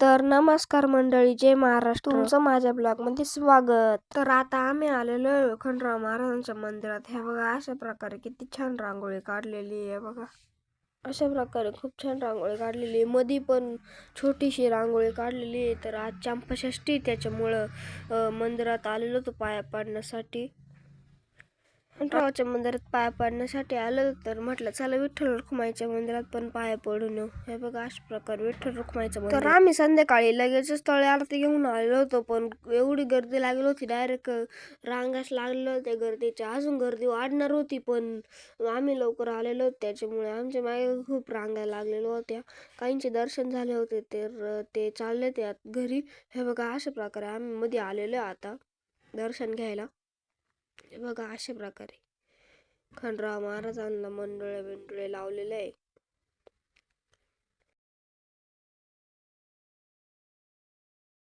तर नमस्कार मंडळी, जय महाराष्ट्र. तुमचं माझ्या ब्लॉगमध्ये स्वागत. तर आता आम्ही आलेलो आहे खंडराव महाराजांच्या मंदिरात. हे बघा, अशा प्रकारे किती छान रांगोळी काढलेली आहे बघा. अशा प्रकारे खूप छान रांगोळी काढलेली आहे. मध्ये पण छोटीशी रांगोळी काढलेली आहे. तर आज चंपाषष्ठी, त्याच्यामुळं मंदिरात आलेलो होतो पाया पाडण्यासाठी. खंडरावाच्या मंदिरात पाया पाडण्यासाठी आलं, तर म्हटलं चला विठ्ठल रुक्माईच्या मंदिरात पण पाया पडून येऊ. हे बघा, अशा प्रकारे विठ्ठल रुक्माईचं मंदिर. तर आम्ही संध्याकाळी लगेचच तळे आरती घेऊन आलेलो होतो, पण एवढी गर्दी लागली होती, डायरेक्ट रांगाच लागलेल्या होत्या गर्दीच्या. अजून गर्दी वाढणार होती, पण आम्ही लवकर आलेलो होतो, त्याच्यामुळे आमच्या मागे खूप रांगा लागलेल्या होत्या. काहींचे दर्शन झाले होते, तर ते चालले ते घरी. हे बघा, अशा प्रकारे आम्ही मध्ये आलेलो आता दर्शन घ्यायला. हे बघा, अशा प्रकारे खंडराव महाराजांना मंडळे लावलेले आहे.